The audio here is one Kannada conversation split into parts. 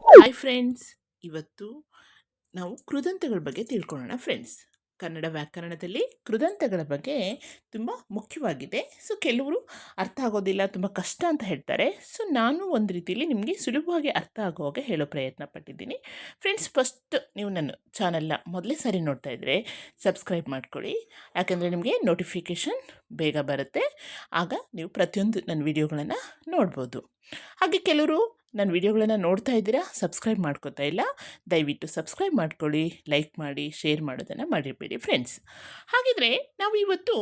Hi friends. ಇವತ್ತು ನಾವು ಕೃದಂತಗಳ ಬಗ್ಗೆ ತಿಳ್ಕೊಳ್ಳೋಣ ಫ್ರೆಂಡ್ಸ್. ಕನ್ನಡ ವ್ಯಾಕರಣದಲ್ಲಿ ಕೃದಂತಗಳ ಬಗ್ಗೆ ತುಂಬ ಮುಖ್ಯವಾಗಿದೆ. ಸೊ ಕೆಲವರು ಅರ್ಥ ಆಗೋದಿಲ್ಲ, ತುಂಬ ಕಷ್ಟ ಅಂತ ಹೇಳ್ತಾರೆ. ಸೊ ನಾನು ಒಂದು ರೀತಿಯಲ್ಲಿ ನಿಮಗೆ ಸುಲಭವಾಗಿ ಅರ್ಥ ಆಗೋ ಹಾಗೆ ಹೇಳೋ ಪ್ರಯತ್ನ ಪಟ್ಟಿದ್ದೀನಿ ಫ್ರೆಂಡ್ಸ್. ಫಸ್ಟ್ ನೀವು ನನ್ನ ಚಾನಲ್ನ ಮೊದಲೇ ಸಾರಿ ನೋಡ್ತಾ ಇದ್ದರೆ ಸಬ್ಸ್ಕ್ರೈಬ್ ಮಾಡ್ಕೊಳ್ಳಿ, ಯಾಕಂದರೆ ನಿಮಗೆ ನೋಟಿಫಿಕೇಷನ್ ಬೇಗ ಬರುತ್ತೆ. ಆಗ ನೀವು ಪ್ರತಿಯೊಂದು ನನ್ನ ವಿಡಿಯೋಗಳನ್ನು ನೋಡ್ಬೋದು. ಹಾಗೆ ಕೆಲವರು ನನ್ನ ವಿಡಿಯೋಗಳನ್ನು ನೋಡ್ತಾ ಇದ್ದೀರಾ, ಸಬ್ಸ್ಕ್ರೈಬ್ ಮಾಡ್ಕೋತಾ ಇಲ್ಲ. ದಯವಿಟ್ಟು ಸಬ್ಸ್ಕ್ರೈಬ್ ಮಾಡ್ಕೊಳ್ಳಿ, ಲೈಕ್ ಮಾಡಿ, ಶೇರ್ ಮಾಡೋದನ್ನು ಮಾಡಿರಬೇಡಿ ಫ್ರೆಂಡ್ಸ್. ಹಾಗಿದ್ರೆ ನಾವು ಇವತ್ತು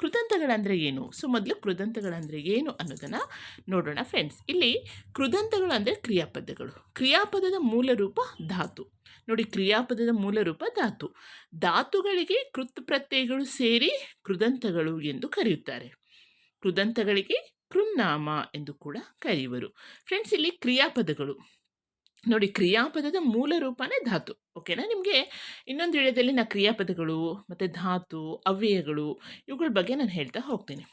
ಕೃದಂತಗಳಂದರೆ ಏನು, ಸೊ ಮೊದಲು ಕೃದಂತಗಳಂದರೆ ಏನು ಅನ್ನೋದನ್ನು ನೋಡೋಣ ಫ್ರೆಂಡ್ಸ್. ಇಲ್ಲಿ ಕೃದಂತಗಳು ಅಂದರೆ ಕ್ರಿಯಾಪದಗಳು. ಕ್ರಿಯಾಪದದ ಮೂಲ ರೂಪ ಧಾತು. ನೋಡಿ, ಕ್ರಿಯಾಪದದ ಮೂಲ ರೂಪ ಧಾತು. ಧಾತುಗಳಿಗೆ ಕೃತ್ ಪ್ರತ್ಯಯಗಳು ಸೇರಿ ಕೃದಂತಗಳು ಎಂದು ಕರೆಯುತ್ತಾರೆ. ಕೃದಂತಗಳಿಗೆ ಕೃನ್ನಾಮ ಎಂದು ಕೂಡ ಕರೆಯುವರು ಫ್ರೆಂಡ್ಸ್. ಇಲ್ಲಿ ಕ್ರಿಯಾಪದಗಳು ನೋಡಿ, ಕ್ರಿಯಾಪದದ ಮೂಲ ರೂಪನೇ ಧಾತು. ಓಕೆನಾ? ನಿಮಗೆ ಇನ್ನೊಂದು ವಿಡಿಯೋದಲ್ಲಿ ನಾನು ಕ್ರಿಯಾಪದಗಳು ಮತ್ತು ಧಾತು, ಅವ್ಯಯಗಳು ಇವುಗಳ ಬಗ್ಗೆ ನಾನು ಹೇಳ್ತಾ ಹೋಗ್ತೀನಿ.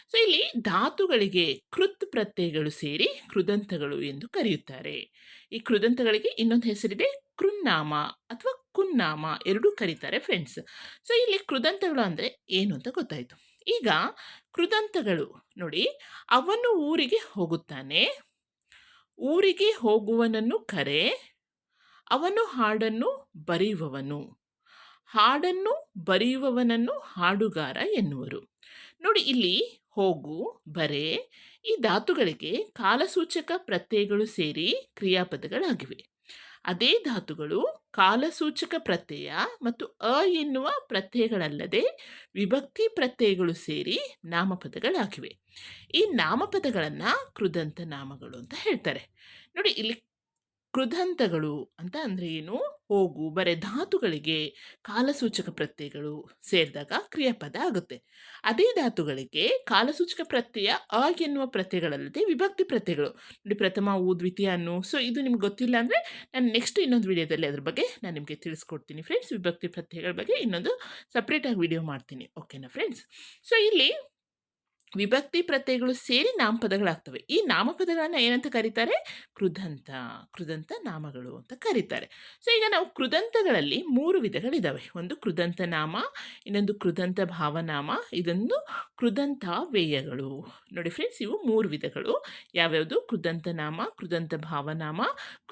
ಸೊ ಇಲ್ಲಿ ಧಾತುಗಳಿಗೆ ಕೃತ್ ಪ್ರತ್ಯಯಗಳು ಸೇರಿ ಕೃದಂತಗಳು ಎಂದು ಕರೆಯುತ್ತಾರೆ. ಈ ಕೃದಂತಗಳಿಗೆ ಇನ್ನೊಂದು ಹೆಸರಿದೆ, ಕೃನ್ನಾಮ ಅಥವಾ ಕುನ್ನಾಮ, ಎರಡೂ ಕರೀತಾರೆ ಫ್ರೆಂಡ್ಸ್. ಸೊ ಇಲ್ಲಿ ಕೃದಂತಗಳು ಅಂದರೆ ಏನು ಅಂತ ಗೊತ್ತಾಯಿತು. ಈಗ ಕೃದಂತಗಳು ನೋಡಿ, ಅವನು ಊರಿಗೆ ಹೋಗುತ್ತಾನೆ, ಊರಿಗೆ ಹೋಗುವನನ್ನು ಕರೆ, ಅವನು ಹಾಡನ್ನು ಬರೆಯುವವನು, ಹಾಡನ್ನು ಬರೆಯುವವನನ್ನು ಹಾಡುಗಾರ ಎನ್ನುವರು. ನೋಡಿ, ಇಲ್ಲಿ ಹೋಗು, ಬರೆ ಈ ಧಾತುಗಳಿಗೆ ಕಾಲಸೂಚಕ ಪ್ರತ್ಯಯಗಳು ಸೇರಿ ಕ್ರಿಯಾಪದಗಳಾಗಿವೆ. ಅದೇ ಧಾತುಗಳು ಕಾಲಸೂಚಕ ಪ್ರತ್ಯಯ ಮತ್ತು ಅ ಎನ್ನುವ ಪ್ರತ್ಯಯಗಳಲ್ಲದೆ ವಿಭಕ್ತಿ ಪ್ರತ್ಯಯಗಳು ಸೇರಿ ನಾಮಪದಗಳಾಗಿವೆ. ಈ ನಾಮಪದಗಳನ್ನು ಕೃದಂತ ನಾಮಗಳು ಅಂತ ಹೇಳ್ತಾರೆ. ನೋಡಿ, ಇಲ್ಲಿ ಕೃದಂತಗಳು ಅಂತ ಅಂದರೆ ಏನು? ಹೋಗು, ಬರೆ ಧಾತುಗಳಿಗೆ ಕಾಲಸೂಚಕ ಪ್ರತ್ಯಯಗಳು ಸೇರಿದಾಗ ಕ್ರಿಯಾಪದ ಆಗುತ್ತೆ. ಅದೇ ಧಾತುಗಳಿಗೆ ಕಾಲಸೂಚಕ ಪ್ರತ್ಯಯ ಅ ಎನ್ನುವ ಪ್ರತ್ಯಯಗಳಲ್ಲದೆ ವಿಭಕ್ತಿ ಪ್ರತ್ಯಯಗಳು ನೋಡಿ, ಪ್ರಥಮ, ಉ, ದ್ವಿತೀಯ, ಅನ್ನು. ಸೊ ಇದು ನಿಮ್ಗೆ ಗೊತ್ತಿಲ್ಲ ಅಂದರೆ ನಾನು ನೆಕ್ಸ್ಟ್ ಇನ್ನೊಂದು ವಿಡಿಯೋದಲ್ಲಿ ಅದ್ರ ಬಗ್ಗೆ ನಾನು ನಿಮಗೆ ತಿಳಿಸ್ಕೊಡ್ತೀನಿ ಫ್ರೆಂಡ್ಸ್. ವಿಭಕ್ತಿ ಪ್ರತ್ಯಯಗಳ ಬಗ್ಗೆ ಇನ್ನೊಂದು ಸಪ್ರೇಟಾಗಿ ವಿಡಿಯೋ ಮಾಡ್ತೀನಿ. ಓಕೆನಾ ಫ್ರೆಂಡ್ಸ್? ಸೊ ಇಲ್ಲಿ ವಿಭಕ್ತಿ ಪ್ರತ್ಯಯಗಳು ಸೇರಿ ನಾಮಪದಗಳಾಗ್ತವೆ. ಈ ನಾಮಪದಗಳನ್ನು ಏನಂತ ಕರೀತಾರೆ? ಕೃದಂತ ನಾಮಗಳು ಅಂತ ಕರೀತಾರೆ. ಸೊ ಈಗ ನಾವು ಕೃದಂತಗಳಲ್ಲಿ 3 ವಿಧಗಳಿದ್ದಾವೆ. ಒಂದು ಕೃದಂತ ನಾಮ, ಇನ್ನೊಂದು ಕೃದಂತ ಭಾವನಾಮ, ಇದೊಂದು ಕೃದಂತಾವ್ಯಯಗಳು. ನೋಡಿ ಫ್ರೆಂಡ್ಸ್, ಇವು 3 ವಿಧಗಳು. ಯಾವ್ಯಾವುದು? ಕೃದಂತ ನಾಮ, ಕೃದಂತ ಭಾವನಾಮ,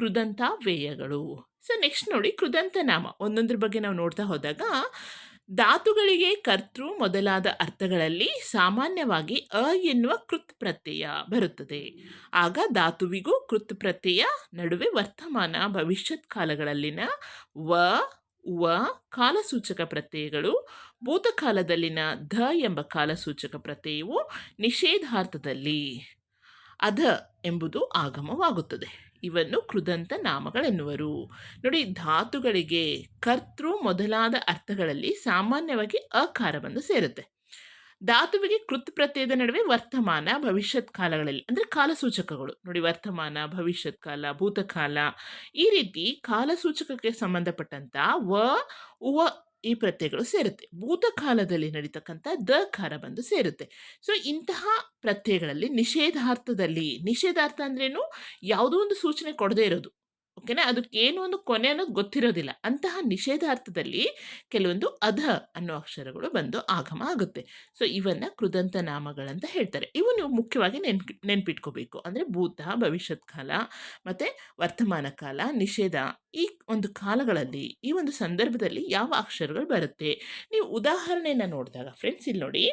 ಕೃದಂತಾವ್ಯಯಗಳು. ಸೊ ನೆಕ್ಸ್ಟ್ ನೋಡಿ, ಕೃದಂತ ನಾಮ ಒಂದೊಂದ್ರ ಬಗ್ಗೆ ನಾವು ನೋಡ್ತಾ ಹೋದಾಗ, ಧಾತುಗಳಿಗೆ ಕರ್ತೃ ಮೊದಲಾದ ಅರ್ಥಗಳಲ್ಲಿ ಸಾಮಾನ್ಯವಾಗಿ ಅ ಎನ್ನುವ ಕೃತ್ ಪ್ರತ್ಯಯ ಬರುತ್ತದೆ. ಆಗ ಧಾತುವಿಗೂ ಕೃತ್ ಪ್ರತ್ಯಯ ನಡುವೆ ವರ್ತಮಾನ ಭವಿಷ್ಯತ್ ಕಾಲಗಳಲ್ಲಿನ ವ, ಉವ ಕಾಲಸೂಚಕ ಪ್ರತ್ಯಯಗಳು, ಭೂತಕಾಲದಲ್ಲಿನ ಧ ಎಂಬ ಕಾಲಸೂಚಕ ಪ್ರತ್ಯಯವು ನಿಷೇಧಾರ್ಥದಲ್ಲಿ ಅಧ ಎಂಬುದು ಆಗಮವಾಗುತ್ತದೆ. ಇವನ್ನು ಕೃದಂತ ನಾಮಗಳೆನ್ನುವರು. ನೋಡಿ, ಧಾತುಗಳಿಗೆ ಕರ್ತೃ ಮೊದಲಾದ ಅರ್ಥಗಳಲ್ಲಿ ಸಾಮಾನ್ಯವಾಗಿ ಅಕಾರ ಬಂದು ಸೇರುತ್ತೆ. ಧಾತುವಿಗೆ ಕೃತ್ ಪ್ರತ್ಯಯದ ನಡುವೆ ವರ್ತಮಾನ ಭವಿಷ್ಯತ್ ಕಾಲಗಳಲ್ಲಿ ಅಂದರೆ ಕಾಲಸೂಚಕಗಳು ನೋಡಿ, ವರ್ತಮಾನ, ಭವಿಷ್ಯತ್ ಕಾಲ, ಭೂತಕಾಲ, ಈ ರೀತಿ ಕಾಲಸೂಚಕಕ್ಕೆ ಸಂಬಂಧಪಟ್ಟಂತ ವ, ಉವ ಈ ಪ್ರತ್ಯಯಗಳು ಸೇರುತ್ತೆ. ಭೂತಕಾಲದಲ್ಲಿ ನಡೀತಕ್ಕಂಥ ದಕಾರ ಬಂದು ಸೇರುತ್ತೆ. ಸೊ ಇಂತಹ ಪ್ರತ್ಯಯಗಳಲ್ಲಿ ನಿಷೇಧಾರ್ಥ ಅಂದ್ರೇನು? ಯಾವುದೋ ಒಂದು ಸೂಚನೆ ಕೊಡದೇ ಇರೋದು. ಓಕೆನಾ? ಅದಕ್ಕೇನು ಒಂದು ಕೊನೆ ಅನ್ನೋದು ಗೊತ್ತಿರೋದಿಲ್ಲ. ಅಂತಹ ನಿಷೇಧಾರ್ಥದಲ್ಲಿ ಕೆಲವೊಂದು ಅಧ ಅನ್ನೋ ಅಕ್ಷರಗಳು ಬಂದು ಆಗಮ ಆಗುತ್ತೆ. ಸೊ ಇವನ್ನ ಕೃದಂತ ನಾಮಗಳಂತ ಹೇಳ್ತಾರೆ. ಇವು ನೀವು ಮುಖ್ಯವಾಗಿ ನೆನ್ಪಿಟ್ಕೋಬೇಕು. ಅಂದರೆ ಭೂತ, ಭವಿಷ್ಯತ್ ಕಾಲ ಮತ್ತು ವರ್ತಮಾನ ಕಾಲ, ನಿಷೇಧ, ಈ ಒಂದು ಕಾಲಗಳಲ್ಲಿ, ಈ ಒಂದು ಸಂದರ್ಭದಲ್ಲಿ ಯಾವ ಅಕ್ಷರಗಳು ಬರುತ್ತೆ. ನೀವು ಉದಾಹರಣೆಯನ್ನು ನೋಡಿದಾಗ ಫ್ರೆಂಡ್ಸ್, ಇಲ್ಲಿ ನೋಡಿ,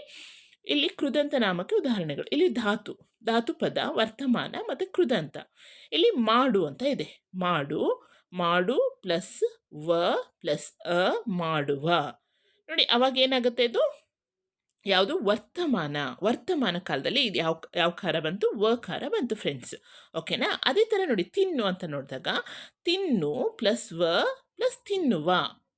ಇಲ್ಲಿ ಕೃದಂತ ನಾಮಕ್ಕೆ ಉದಾಹರಣೆಗಳು. ಇಲ್ಲಿ ಧಾತು ಪದ, ವರ್ತಮಾನ ಮತ್ತು ಕೃದಂತ. ಇಲ್ಲಿ ಮಾಡು ಅಂತ ಇದೆ. ಮಾಡು ಪ್ಲಸ್ ವ ಪ್ಲಸ್ ಅ, ಮಾಡುವ. ನೋಡಿ, ಅವಾಗ ಏನಾಗುತ್ತೆ? ಇದು ಯಾವುದು? ವರ್ತಮಾನ ಕಾಲದಲ್ಲಿ ಇದು ಯಾವ ಕಾರ ಬಂತು? ವಕಾರ ಬಂತು ಫ್ರೆಂಡ್ಸ್. ಓಕೆನಾ? ಅದೇ ಥರ ನೋಡಿ, ತಿನ್ನು ಅಂತ ನೋಡಿದಾಗ ತಿನ್ನು ಪ್ಲಸ್ ವ ಪ್ಲಸ್ ತಿನ್ನುವ.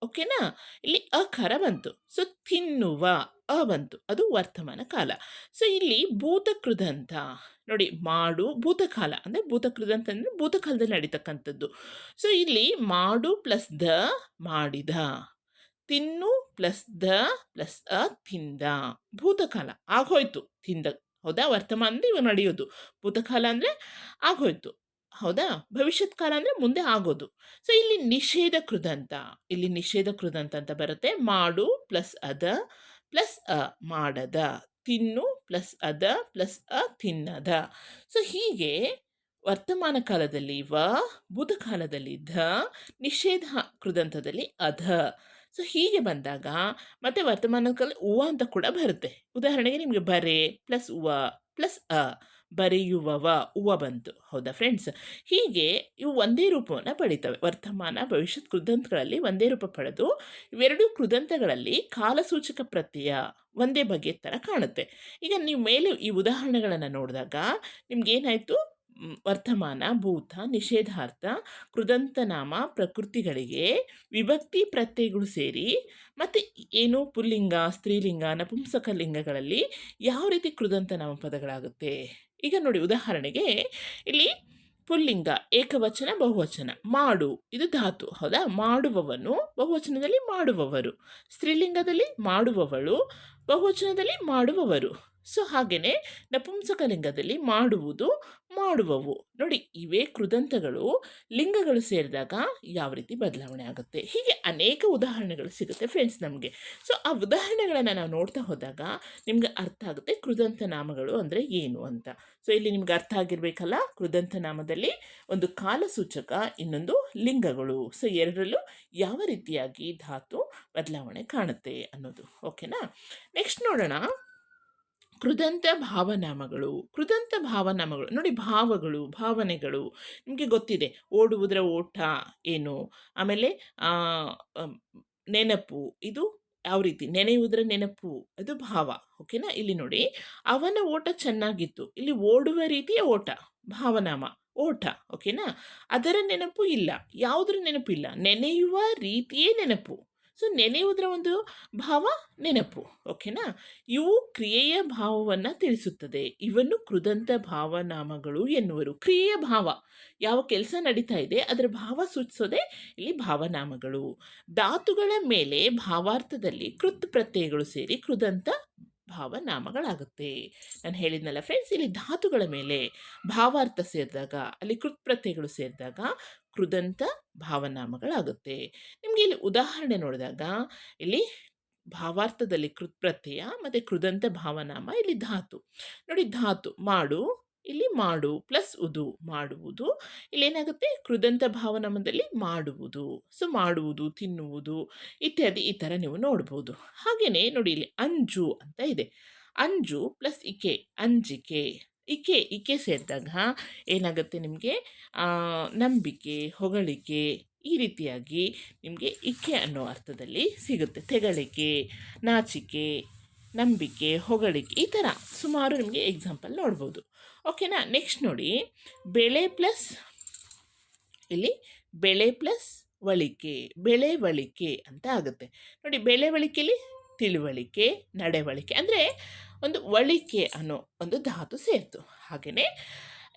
ಓಕೆನಾ? ಇಲ್ಲಿ ಅಕಾರ ಬಂತು. ಸೊ ತಿನ್ನುವ ಅ ಬಂತು, ಅದು ವರ್ತಮಾನ ಕಾಲ. ಸೊ ಇಲ್ಲಿ ಭೂತಕೃದಂತ ನೋಡಿ, ಮಾಡು ಭೂತಕಾಲ ಅಂದರೆ ಭೂತಕೃದಂತ ಅಂದರೆ ಭೂತಕಾಲದಲ್ಲಿ ನಡೀತಕ್ಕಂಥದ್ದು. ಸೊ ಇಲ್ಲಿ ಮಾಡು ಪ್ಲಸ್ ದ, ಮಾಡಿದ. ತಿನ್ನು ಪ್ಲಸ್ ದ ಪ್ಲಸ್ ಅ, ತಿಂದ. ಭೂತಕಾಲ ಆಗೋಯ್ತು, ತಿಂದ. ಹೌದಾ? ವರ್ತಮಾನ ಅಂದರೆ ಇವಾಗ ನಡೆಯೋದು. ಭೂತಕಾಲ ಅಂದರೆ ಆಗೋಯ್ತು. ಹೌದಾ? ಭವಿಷ್ಯತ್ ಕಾಲ ಅಂದರೆ ಮುಂದೆ ಆಗೋದು. ಸೊ ಇಲ್ಲಿ ನಿಷೇಧ ಕೃದಂತ. ಇಲ್ಲಿ ನಿಷೇಧ ಕೃದಂತ ಅಂತ ಬರುತ್ತೆ. ಮಾಡು ಪ್ಲಸ್ ಅದ ಪ್ಲಸ್ ಮಾಡದ. ತಿನ್ನು ಪ್ಲಸ್ ಅದ ಪ್ಲಸ್ ತಿನ್ನದ. ಸೊ ಹೀಗೆ ವರ್ತಮಾನ ಕಾಲದಲ್ಲಿ ಭೂತಕಾಲದಲ್ಲಿ ನಿಷೇಧ ಕೃದಂತದಲ್ಲಿ ಅಧ. ಸೊ ಹೀಗೆ ಬಂದಾಗ ಮತ್ತೆ ವರ್ತಮಾನ ಕಾಲ ಅಂತ ಕೂಡ ಬರುತ್ತೆ. ಉದಾಹರಣೆಗೆ ನಿಮಗೆ ಬರೆ ಪ್ಲಸ್ ಪ್ಲಸ್ ಬರೆಯುವವ ಬಂತು. ಹೌದಾ ಫ್ರೆಂಡ್ಸ್? ಹೀಗೆ ಇವು ಒಂದೇ ರೂಪವನ್ನು ಪಡಿತವೆ. ವರ್ತಮಾನ ಭವಿಷ್ಯತ್ ಕೃದಂತಗಳಲ್ಲಿ ಒಂದೇ ರೂಪ ಪಡೆದು ಇವೆರಡು ಕೃದಂತಗಳಲ್ಲಿ ಕಾಲಸೂಚಕ ಪ್ರತ್ಯಯ ಒಂದೇ ಬಗೆಯ ಥರ ಕಾಣುತ್ತೆ. ಈಗ ನೀವು ಮೇಲೆ ಈ ಉದಾಹರಣೆಗಳನ್ನು ನೋಡಿದಾಗ ನಿಮ್ಗೇನಾಯಿತು? ವರ್ತಮಾನ, ಭೂತ, ನಿಷೇಧಾರ್ಥ, ಕೃದಂತನಾಮ, ಪ್ರಕೃತಿಗಳಿಗೆ ವಿಭಕ್ತಿ ಪ್ರತ್ಯಯಗಳು ಸೇರಿ ಮತ್ತು ಏನು ಪುಲ್ಲಿಂಗ, ಸ್ತ್ರೀಲಿಂಗ, ನಪುಂಸಕ ಲಿಂಗಗಳಲ್ಲಿ ಯಾವ ರೀತಿ ಕೃದಂತ ನಾಮಪದಗಳಾಗುತ್ತೆ. ಈಗ ನೋಡಿ ಉದಾಹರಣೆಗೆ ಇಲ್ಲಿ ಪುಲ್ಲಿಂಗ ಏಕವಚನ ಬಹುವಚನ ಮಾಡು ಇದು ಧಾತು. ಹೌದಾ? ಮಾಡುವವನು ಬಹುವಚನದಲ್ಲಿ ಮಾಡುವವರು, ಸ್ತ್ರೀಲಿಂಗದಲ್ಲಿ ಮಾಡುವವಳು, ಬಹುವಚನದಲ್ಲಿ ಮಾಡುವವರು. ಸೊ ಹಾಗೆಯೇ ನಪುಂಸಕಲಿಂಗದಲ್ಲಿ ಮಾಡುವುದು ಮಾಡುವವು. ನೋಡಿ ಇವೇ ಕೃದಂತಗಳು ಲಿಂಗಗಳು ಸೇರಿದಾಗ ಯಾವ ರೀತಿ ಬದಲಾವಣೆ ಆಗುತ್ತೆ. ಹೀಗೆ ಅನೇಕ ಉದಾಹರಣೆಗಳು ಸಿಗುತ್ತೆ ಫ್ರೆಂಡ್ಸ್ ನಮಗೆ. ಸೊ ಆ ಉದಾಹರಣೆಗಳನ್ನು ನಾವು ನೋಡ್ತಾ ಹೋದಾಗ ನಿಮ್ಗೆ ಅರ್ಥ ಆಗುತ್ತೆ ಕೃದಂತ ನಾಮಗಳು ಅಂದರೆ ಏನು ಅಂತ. ಸೊ ಇಲ್ಲಿ ನಿಮ್ಗೆ ಅರ್ಥ ಆಗಿರಬೇಕಲ್ಲ, ಕೃದಂತ ನಾಮದಲ್ಲಿ ಒಂದು ಕಾಲಸೂಚಕ, ಇನ್ನೊಂದು ಲಿಂಗಗಳು. ಸೊ ಎರಡರಲ್ಲೂ ಯಾವ ರೀತಿಯಾಗಿ ಧಾತು ಬದಲಾವಣೆ ಕಾಣುತ್ತೆ ಅನ್ನೋದು. ಓಕೆನಾ? ನೆಕ್ಸ್ಟ್ ನೋಡೋಣ ಕೃದಂತ ಭಾವನಾಮಗಳು. ಕೃದಂತ ಭಾವನಾಮಗಳು ನೋಡಿ, ಭಾವಗಳು, ಭಾವನೆಗಳು ನಿಮಗೆ ಗೊತ್ತಿದೆ. ಓಡುವುದರ ಓಟ ಏನು, ಆಮೇಲೆ ನೆನಪು ಇದು ಯಾವ ರೀತಿ, ನೆನೆಯುವುದರ ನೆನಪು ಅದು ಭಾವ. ಓಕೆನಾ? ಇಲ್ಲಿ ನೋಡಿ ಅವನ ಓಟ ಚೆನ್ನಾಗಿತ್ತು, ಇಲ್ಲಿ ಓಡುವ ರೀತಿಯ ಓಟ ಭಾವನಾಮ ಓಟ. ಓಕೆನಾ? ಅದರ ನೆನಪು ಇಲ್ಲ, ಯಾವುದರ ನೆನಪು ಇಲ್ಲ, ನೆನೆಯುವ ರೀತಿಯೇ ನೆನಪು. ಸೊ ನೆನೆಯುವುದರ ಒಂದು ಭಾವ ನೆನಪು. ಓಕೆನಾ? ಇವು ಕ್ರಿಯೆಯ ಭಾವವನ್ನು ತಿಳಿಸುತ್ತದೆ. ಇವನ್ನು ಕೃದಂತ ಭಾವನಾಮಗಳು ಎನ್ನುವರು. ಕ್ರಿಯೆಯ ಭಾವ, ಯಾವ ಕೆಲಸ ನಡೀತಾ ಇದೆ ಅದರ ಭಾವ ಸೂಚಿಸೋದೇ ಇಲ್ಲಿ ಭಾವನಾಮಗಳು. ಧಾತುಗಳ ಮೇಲೆ ಭಾವಾರ್ಥದಲ್ಲಿ ಕೃತ್ ಪ್ರತ್ಯಯಗಳು ಸೇರಿ ಕೃದಂತ ಭಾವನಾಮಗಳಾಗುತ್ತೆ. ನಾನು ಹೇಳಿದ್ನಲ್ಲ ಫ್ರೆಂಡ್ಸ್, ಇಲ್ಲಿ ಧಾತುಗಳ ಮೇಲೆ ಭಾವಾರ್ಥ ಸೇರಿದಾಗ, ಅಲ್ಲಿ ಕೃತ್ ಪ್ರತ್ಯಯಗಳು ಸೇರಿದಾಗ ಕೃದಂತ ಭಾವನಾಮಗಳಾಗುತ್ತೆ. ನಿಮಗೆ ಇಲ್ಲಿ ಉದಾಹರಣೆ ನೋಡಿದಾಗ ಇಲ್ಲಿ ಭಾವಾರ್ಥದಲ್ಲಿ ಕೃತ್ ಪ್ರತ್ಯಯ ಮತ್ತು ಕೃದಂತ ಭಾವನಾಮ, ಇಲ್ಲಿ ಧಾತು ನೋಡಿ. ಧಾತು ಮಾಡು, ಇಲ್ಲಿ ಮಾಡು ಪ್ಲಸ್ ಮಾಡುವುದು. ಇಲ್ಲೇನಾಗುತ್ತೆ? ಕೃದಂತ ಭಾವನಾಮದಲ್ಲಿ ಮಾಡುವುದು. ಸೊ ಮಾಡುವುದು, ತಿನ್ನುವುದು ಇತ್ಯಾದಿ ಈ ಥರ ನೀವು ನೋಡ್ಬೋದು. ಹಾಗೆಯೇ ನೋಡಿ ಇಲ್ಲಿ ಅಂಜು ಅಂತ ಇದೆ. ಅಂಜು ಪ್ಲಸ್ ಇಕೆ, ಅಂಜಿಕೆ. ಇಕೆ ಸೇರಿದಾಗ ಏನಾಗುತ್ತೆ ನಿಮಗೆ? ನಂಬಿಕೆ, ಹೊಗಳಿಕೆ ಈ ರೀತಿಯಾಗಿ ನಿಮಗೆ ಇಕೆ ಅನ್ನೋ ಅರ್ಥದಲ್ಲಿ ಸಿಗುತ್ತೆ. ತೆಗಳಿಕೆ, ನಾಚಿಕೆ, ನಂಬಿಕೆ, ಹೊಗಳಿಕೆ ಈ ಥರ ಸುಮಾರು ನಿಮಗೆ ಎಕ್ಸಾಂಪಲ್ ನೋಡ್ಬೋದು. ಓಕೆನಾ? ನೆಕ್ಸ್ಟ್ ನೋಡಿ ಬೆಳೆ ಪ್ಲಸ್, ಇಲ್ಲಿ ಬೆಳೆ ಪ್ಲಸ್ ವಳಿಕೆ, ಬೆಳೆ ವಳಿಕೆ ಅಂತ ಆಗುತ್ತೆ. ನೋಡಿ ಬೆಳೆ ವಳಿಕೆಯಲ್ಲಿ ತಿಳುವಳಿಕೆ, ನಡವಳಿಕೆ ಅಂದರೆ ಒಂದು ವಳಿಕೆ ಅನ್ನೋ ಒಂದು ಧಾತು ಸೇರಿತು. ಹಾಗೆಯೇ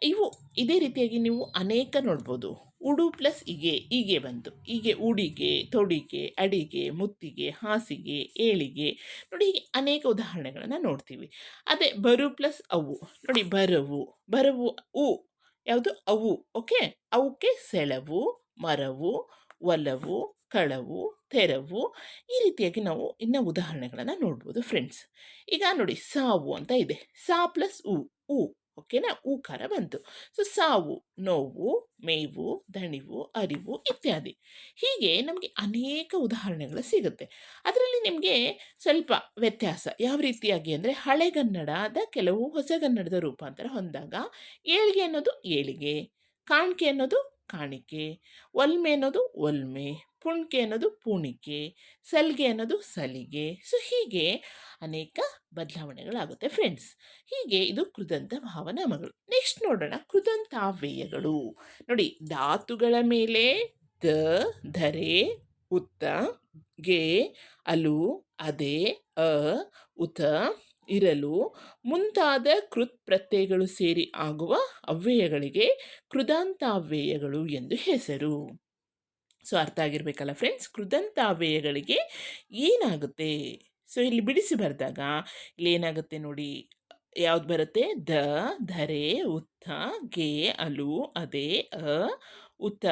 ಇವು ಇದೇ ರೀತಿಯಾಗಿ ನೀವು ಅನೇಕ ನೋಡ್ಬೋದು. ಉಡು ಪ್ಲಸ್ ಹೀಗೆ ಬಂತು. ಹೀಗೆ ಉಡಿಗೆ, ತೊಡಿಗೆ, ಅಡಿಗೆ, ಮುತ್ತಿಗೆ, ಹಾಸಿಗೆ, ಏಳಿಗೆ ನೋಡಿ, ಹೀಗೆ ಅನೇಕ ಉದಾಹರಣೆಗಳನ್ನು ನೋಡ್ತೀವಿ. ಅದೇ ಬರು ಪ್ಲಸ್ ಅವು ನೋಡಿ, ಬರವು ಯಾವುದು? ಅವು. ಓಕೆ? ಅವಕ್ಕೆ ಸೆಳವು, ಮರವು, ಒಲವು, ಕಳವು, ತೆರವು ಈ ರೀತಿಯಾಗಿ ನಾವು ಇನ್ನು ಉದಾಹರಣೆಗಳನ್ನು ನೋಡ್ಬೋದು ಫ್ರೆಂಡ್ಸ್. ಈಗ ನೋಡಿ ಸಾವು ಅಂತ ಇದೆ. ಸಾ ಪ್ಲಸ್ ಉ ಓಕೆನಾ? ಊಕಾರ ಬಂತು. ಸೊ ಸಾವು, ನೋವು, ಮೇವು, ದಣಿವು, ಅರಿವು ಇತ್ಯಾದಿ. ಹೀಗೆ ನಮಗೆ ಅನೇಕ ಉದಾಹರಣೆಗಳು ಸಿಗುತ್ತೆ. ಅದರಲ್ಲಿ ನಿಮಗೆ ಸ್ವಲ್ಪ ವ್ಯತ್ಯಾಸ ಯಾವ ರೀತಿಯಾಗಿ ಅಂದರೆ, ಹಳೆಗನ್ನಡದ ಕೆಲವು ಹೊಸಗನ್ನಡದ ರೂಪಾಂತರ ಹೊಂದಾಗ ಏಳಿಗೆ ಅನ್ನೋದು ಏಳಿಗೆ, ಕಾಣಿಕೆ ಅನ್ನೋದು ಕಾಣಿಕೆ, ಒಲ್ಮೆ ಅನ್ನೋದು ಒಲ್ಮೆ, ಪುಣ್ಕೆ ಅನ್ನೋದು ಪುಣಿಕೆ, ಸಲ್ಗೆ ಅನ್ನೋದು ಸಲಿಗೆ. ಸೊ ಹೀಗೆ ಅನೇಕ ಬದಲಾವಣೆಗಳಾಗುತ್ತೆ ಫ್ರೆಂಡ್ಸ್. ಹೀಗೆ ಇದು ಕೃದಂತ ಭಾವನಾಮಗಳು. ನೆಕ್ಸ್ಟ್ ನೋಡೋಣ ಕೃದಂತಾವ್ಯಯಗಳು. ನೋಡಿ ಧಾತುಗಳ ಮೇಲೆ ಧರೆ, ಉತ್ತ, ಗೆ, ಅಲು, ಅದೆ, ಉತ, ಇರಲು ಮುಂತಾದ ಕೃತ್ ಪ್ರತ್ಯಯಗಳು ಸೇರಿ ಆಗುವ ಅವ್ಯಯಗಳಿಗೆ ಕೃದಂತಾವ್ಯಯಗಳು ಎಂದು ಹೆಸರು. ಸೊ ಅರ್ಥ ಆಗಿರಬೇಕಲ್ಲ ಫ್ರೆಂಡ್ಸ್, ಕೃದಂತಾವ್ಯಯಗಳಿಗೆ ಏನಾಗುತ್ತೆ. ಸೊ ಇಲ್ಲಿ ಬಿಡಿಸಿ ಬರೆದಾಗ ಇಲ್ಲಿ ಏನಾಗುತ್ತೆ ನೋಡಿ, ಯಾವ್ದು ಬರುತ್ತೆ? ದ, ಧರೆ, ಉತ್ತ, ಗೆ, ಅಲು, ಅದೆ, ಅ, ಉತ,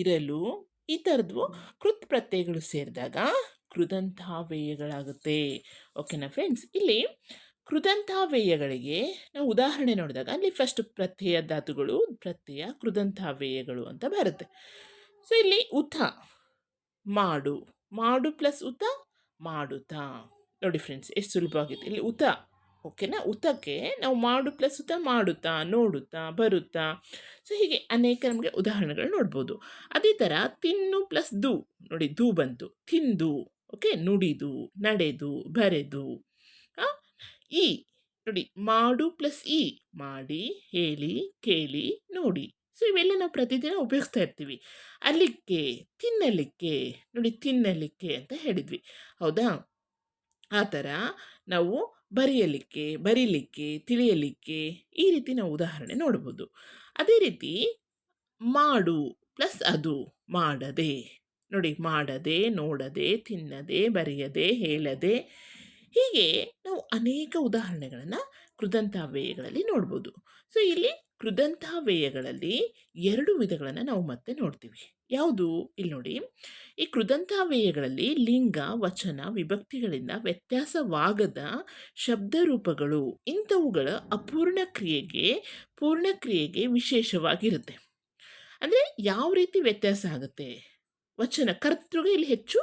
ಇರಲು ಈ ಥರದ್ವು ಕೃತ್ ಪ್ರತ್ಯಯಗಳು ಸೇರಿದಾಗ ಕೃದಂತಾವ್ಯಯಗಳಾಗುತ್ತೆ. ಓಕೆನಾ ಫ್ರೆಂಡ್ಸ್? ಇಲ್ಲಿ ಕೃದಂತಾವ್ಯಯಗಳಿಗೆ ನಾವು ಉದಾಹರಣೆ ನೋಡಿದಾಗ ಅಲ್ಲಿ ಫಸ್ಟ್ ಪ್ರತ್ಯಯ ಧಾತುಗಳು, ಪ್ರತ್ಯಯ ಕೃದಂತಾವ್ಯಯಗಳು ಅಂತ ಬರುತ್ತೆ. ಸೊ ಇಲ್ಲಿ ಉತ ಮಾಡು, ಮಾಡು ಪ್ಲಸ್ ಉತ ಮಾಡುತ್ತಾ. ನೋಡಿ ಫ್ರೆಂಡ್ಸ್ ಎಷ್ಟು ಸುಲಭವಾಗಿದೆ. ಇಲ್ಲಿ ಉತ, ಓಕೆನಾ? ಉತಕ್ಕೆ ನಾವು ಮಾಡು ಪ್ಲಸ್ ಉತ ಮಾಡುತ್ತಾ, ನೋಡುತ್ತಾ, ಬರುತ್ತಾ. ಸೊ ಹೀಗೆ ಅನೇಕ ನಮಗೆ ಉದಾಹರಣೆಗಳು ನೋಡ್ಬೋದು. ಅದೇ ಥರ ತಿನ್ನು ಪ್ಲಸ್ ದು, ನೋಡಿ ದು ಬಂತು, ತಿಂದು, ಓಕೆ, ನುಡಿದು, ನಡೆದು, ಬರೆದು. ಆ, ಈ ನೋಡಿ ಮಾಡು ಪ್ಲಸ್ ಈ, ಮಾಡಿ, ಹೇಳಿ, ಕೇಳಿ, ನೋಡಿ. ಸೊ ಇವೆಲ್ಲ ನಾವು ಪ್ರತಿದಿನ ಉಪಯೋಗಿಸ್ತಾ ಇರ್ತೀವಿ. ಅಲ್ಲಿಕ್ಕೆ, ತಿನ್ನಲಿಕ್ಕೆ, ನೋಡಿ ತಿನ್ನಲಿಕ್ಕೆ ಅಂತ ಹೇಳಿದ್ವಿ, ಹೌದಾ? ಆ ಥರ ನಾವು ಬರೆಯಲಿಕ್ಕೆ, ಬರೀಲಿಕ್ಕೆ, ತಿಳಿಯಲಿಕ್ಕೆ ಈ ರೀತಿ ನಾವು ಉದಾಹರಣೆ ನೋಡ್ಬೋದು. ಅದೇ ರೀತಿ ಮಾಡು ಪ್ಲಸ್ ಅದು, ಮಾಡದೆ, ನೋಡಿ ಮಾಡದೆ, ನೋಡದೆ, ತಿನ್ನದೆ, ಬರೆಯದೆ, ಹೇಳದೆ, ಹೀಗೆ ನಾವು ಅನೇಕ ಉದಾಹರಣೆಗಳನ್ನು ಕೃದಂತಾವ್ಯಯಗಳಲ್ಲಿ ನೋಡ್ಬೋದು. ಸೊ ಇಲ್ಲಿ ಕೃದಂತಾವ್ಯಯಗಳಲ್ಲಿ 2 ವಿಧಗಳನ್ನು ನಾವು ಮತ್ತೆ ನೋಡ್ತೀವಿ. ಯಾವುದು? ಇಲ್ಲಿ ನೋಡಿ, ಈ ಕೃದಂತಾವ್ಯಯಗಳಲ್ಲಿ ಲಿಂಗ, ವಚನ, ವಿಭಕ್ತಿಗಳಿಂದ ವ್ಯತ್ಯಾಸವಾಗದ ಶಬ್ದರೂಪಗಳು ಇಂಥವುಗಳ ಅಪೂರ್ಣ ಕ್ರಿಯೆಗೆ ಪೂರ್ಣ ಕ್ರಿಯೆಗೆ ವಿಶೇಷವಾಗಿರುತ್ತೆ. ಅಂದರೆ ಯಾವ ರೀತಿ ವ್ಯತ್ಯಾಸ ಆಗುತ್ತೆ? ವಚನ ಕರ್ತೃಗೆ ಇಲ್ಲಿ ಹೆಚ್ಚು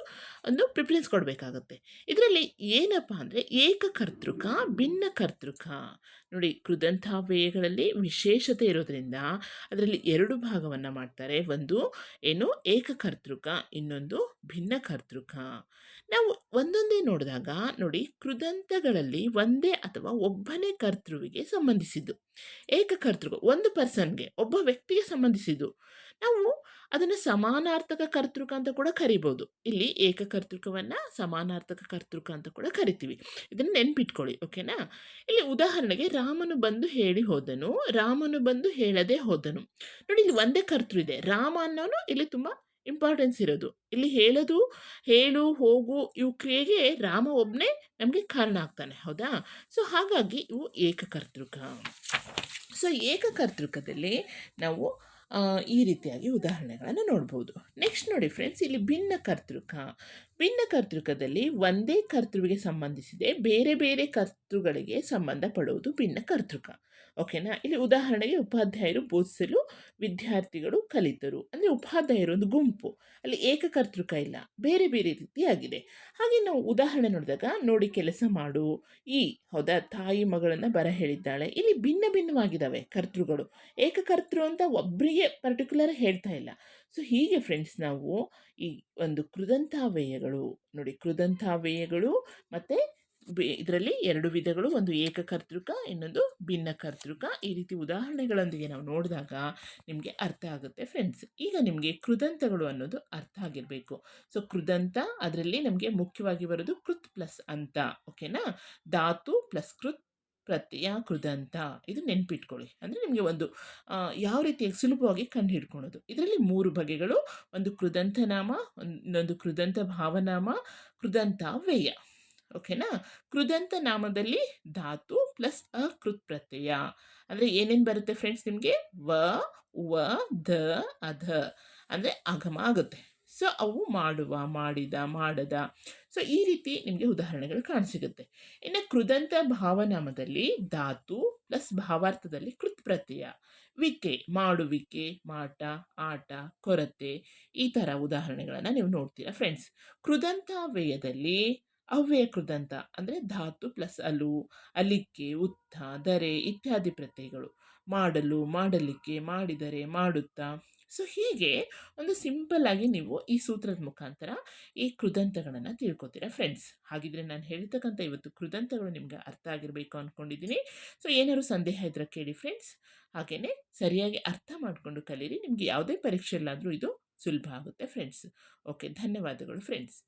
ಒಂದು ಪ್ರಿಫರೆನ್ಸ್ ಕೊಡಬೇಕಾಗತ್ತೆ. ಇದರಲ್ಲಿ ಏನಪ್ಪ ಅಂದರೆ ಏಕಕರ್ತೃಕ, ಭಿನ್ನ ಕರ್ತೃಕ. ನೋಡಿ ಕೃದಂತಾವ್ಯಯಗಳಲ್ಲಿ ವಿಶೇಷತೆ ಇರೋದ್ರಿಂದ ಅದರಲ್ಲಿ 2 ಭಾಗವನ್ನು ಮಾಡ್ತಾರೆ. ಒಂದು ಏನು ಏಕಕರ್ತೃಕ, ಇನ್ನೊಂದು ಭಿನ್ನ ಕರ್ತೃಕ. ನಾವು ಒಂದೊಂದೇ ನೋಡಿದಾಗ ನೋಡಿ ಕೃದಂತಗಳಲ್ಲಿ ಒಂದೇ ಅಥವಾ ಒಬ್ಬನೇ ಕರ್ತೃವಿಗೆ ಸಂಬಂಧಿಸಿದ್ದು. ಏಕಕರ್ತೃಕ ಒಂದು ಪರ್ಸನ್ಗೆ, ಒಬ್ಬ ವ್ಯಕ್ತಿಗೆ ಸಂಬಂಧಿಸಿದ್ದು. ನಾವು ಅದನ್ನು ಸಮಾನಾರ್ಥಕ ಕರ್ತೃಕ ಅಂತ ಕೂಡ ಕರಿಬೋದು. ಇಲ್ಲಿ ಏಕಕರ್ತೃಕವನ್ನು ಸಮಾನಾರ್ಥಕ ಕರ್ತೃಕ ಅಂತ ಕೂಡ ಕರಿತೀವಿ. ಇದನ್ನು ನೆನ್ಪಿಟ್ಕೊಳ್ಳಿ, ಓಕೆನಾ? ಇಲ್ಲಿ ಉದಾಹರಣೆಗೆ ರಾಮನು ಬಂದು ಹೇಳಿ ಹೋದನು, ರಾಮನು ಬಂದು ಹೇಳದೆ ಹೋದನು. ನೋಡಿ ಇಲ್ಲಿ ಒಂದೇ ಕರ್ತೃ ಇದೆ. ರಾಮ ಅನ್ನೋನು ಇಲ್ಲಿ ತುಂಬ ಇಂಪಾರ್ಟೆನ್ಸ್ ಇರೋದು. ಇಲ್ಲಿ ಹೇಳೋದು, ಹೇಳು, ಹೋಗು ಇವು ಕ್ರಿಯೆಗೆ ರಾಮ ಒಬ್ಬನೇ ನಮಗೆ ಕಾರಣ ಆಗ್ತಾನೆ, ಹೌದಾ? ಸೊ ಹಾಗಾಗಿ ಇವು ಏಕಕರ್ತೃಕ. ಸೊ ಏಕಕರ್ತೃಕದಲ್ಲಿ ನಾವು ಈ ರೀತಿಯಾಗಿ ಉದಾಹರಣೆಗಳನ್ನು ನೋಡ್ಬೋದು. ನೆಕ್ಸ್ಟ್ ನೋಡಿ ಫ್ರೆಂಡ್ಸ್, ಇಲ್ಲಿ ಭಿನ್ನ ಕರ್ತೃಕ. ಭಿನ್ನ ಕರ್ತೃಕದಲ್ಲಿ ಒಂದೇ ಕರ್ತೃವಿಗೆ ಸಂಬಂಧಿಸಿದೆ ಬೇರೆ ಬೇರೆ ಕರ್ತೃಗಳಿಗೆ ಸಂಬಂಧಪಡುವುದು ಭಿನ್ನ ಕರ್ತೃಕ. ಓಕೆನಾ? ಇಲ್ಲಿ ಉದಾಹರಣೆಗೆ ಉಪಾಧ್ಯಾಯರು ಬೋಧಿಸಲು ವಿದ್ಯಾರ್ಥಿಗಳು ಕಲಿತರು. ಅಂದರೆ ಉಪಾಧ್ಯಾಯರು ಒಂದು ಗುಂಪು, ಅಲ್ಲಿ ಏಕಕರ್ತೃಕ ಇಲ್ಲ, ಬೇರೆ ಬೇರೆ ರೀತಿಯಾಗಿದೆ. ಹಾಗೆ ನಾವು ಉದಾಹರಣೆ ನೋಡಿದಾಗ ನೋಡಿ ಕೆಲಸ ಮಾಡು, ಈ, ಹೌದಾ, ತಾಯಿ ಮಗಳನ್ನು ಬರ ಹೇಳಿದ್ದಾಳೆ. ಇಲ್ಲಿ ಭಿನ್ನ ಭಿನ್ನವಾಗಿದ್ದಾವೆ ಕರ್ತೃಗಳು. ಏಕಕರ್ತೃ ಅಂತ ಒಬ್ಬರಿಗೆ ಪರ್ಟಿಕ್ಯುಲರ್ ಹೇಳ್ತಾ ಇಲ್ಲ. ಸೊ ಹೀಗೆ ಫ್ರೆಂಡ್ಸ್ ನಾವು ಈ ಒಂದು ಕೃದಂತಾವ್ಯಯಗಳು, ನೋಡಿ ಕೃದಂತಾವ್ಯಯಗಳು ಮತ್ತು ಇದರಲ್ಲಿ 2 ವಿಧಗಳು, ಒಂದು ಏಕಕರ್ತೃಕ, ಇನ್ನೊಂದು ಭಿನ್ನ ಕರ್ತೃಕ. ಈ ರೀತಿ ಉದಾಹರಣೆಗಳೊಂದಿಗೆ ನಾವು ನೋಡಿದಾಗ ನಿಮಗೆ ಅರ್ಥ ಆಗುತ್ತೆ ಫ್ರೆಂಡ್ಸ್. ಈಗ ನಿಮಗೆ ಕೃದಂತಗಳು ಅನ್ನೋದು ಅರ್ಥ ಆಗಿರಬೇಕು. ಸೊ ಕೃದಂತ ಅದರಲ್ಲಿ ನಮಗೆ ಮುಖ್ಯವಾಗಿ ಬರೋದು ಕೃತ್ ಪ್ಲಸ್ ಅಂತ, ಓಕೆನಾ? ಧಾತು ಪ್ಲಸ್ ಕೃತ್ ಪ್ರತ್ಯಯ ಕೃದಂತ. ಇದು ನೆನ್ಪಿಟ್ಕೊಳ್ಳಿ. ಅಂದರೆ ನಿಮಗೆ ಒಂದು ಯಾವ ರೀತಿಯಾಗಿ ಸುಲಭವಾಗಿ ಕಂಡು ಹಿಡ್ಕೊಳೋದು. ಇದರಲ್ಲಿ 3 ಬಗೆಗಳು. ಒಂದು ಕೃದಂತ ನಾಮ, ಇನ್ನೊಂದು ಕೃದಂತ ಭಾವನಾಮ, ಕೃದಂತಾವ್ಯಯ. ಓಕೆನಾ? ಕೃದಂತ ನಾಮದಲ್ಲಿ ಧಾತು ಪ್ಲಸ್ ಅಕೃತ್ ಪ್ರತ್ಯಯ. ಅಂದರೆ ಏನೇನು ಬರುತ್ತೆ ಫ್ರೆಂಡ್ಸ್ ನಿಮಗೆ? ವ, ಉವ, ದ, ಅಧ. ಅಂದರೆ ಆಗಮ ಆಗುತ್ತೆ. ಸೊ ಅವು ಮಾಡುವ, ಮಾಡಿದ, ಮಾಡದ. ಸೊ ಈ ರೀತಿ ನಿಮಗೆ ಉದಾಹರಣೆಗಳು ಕಾಣಸಿಗುತ್ತೆ. ಇನ್ನು ಕೃದಂತ ಭಾವನಾಮದಲ್ಲಿ ಧಾತು ಪ್ಲಸ್ ಭಾವಾರ್ಥದಲ್ಲಿ ಕೃತ್ ಪ್ರತ್ಯಯ. ವಿಕೆ, ಮಾಡುವಿಕೆ, ಮಾಟ, ಆಟ, ಕೊರತೆ, ಈ ಥರ ಉದಾಹರಣೆಗಳನ್ನು ನೀವು ನೋಡ್ತೀರಾ ಫ್ರೆಂಡ್ಸ್. ಕೃದಂತಾವ್ಯಯದಲ್ಲಿ ಅವ್ಯಯ ಕೃದಂತ ಅಂದರೆ ಧಾತು ಪ್ಲಸ್ ಅಲು, ಅಲಿಕ್ಕೆ, ಉತ್ತ, ದರೆ ಇತ್ಯಾದಿ ಪ್ರತ್ಯಯಗಳು. ಮಾಡಲು, ಮಾಡಲಿಕ್ಕೆ, ಮಾಡಿದರೆ, ಮಾಡುತ್ತಾ. ಸೊ ಹೀಗೆ ಒಂದು ಸಿಂಪಲ್ ಆಗಿ ನೀವು ಈ ಸೂತ್ರದ ಮುಖಾಂತರ ಈ ಕೃದಂತಗಳನ್ನು ತಿಳ್ಕೊತೀರಾ ಫ್ರೆಂಡ್ಸ್. ಹಾಗಿದ್ರೆ ನಾನು ಹೇಳ್ತಕ್ಕಂಥ ಇವತ್ತು ಕೃದಂತಗಳು ನಿಮ್ಗೆ ಅರ್ಥ ಆಗಿರಬೇಕು ಅಂದ್ಕೊಂಡಿದ್ದೀನಿ. ಸೊ ಏನಾದ್ರು ಸಂದೇಹ ಇದ್ರೆ ಕೇಳಿ ಫ್ರೆಂಡ್ಸ್. ಹಾಗೆಯೇ ಸರಿಯಾಗಿ ಅರ್ಥ ಮಾಡಿಕೊಂಡು ಕಲೀರಿ. ನಿಮಗೆ ಯಾವುದೇ ಪರೀಕ್ಷೆಯಲ್ಲಾದರೂ ಇದು ಸುಲಭ ಆಗುತ್ತೆ ಫ್ರೆಂಡ್ಸ್. ಓಕೆ, ಧನ್ಯವಾದಗಳು ಫ್ರೆಂಡ್ಸ್.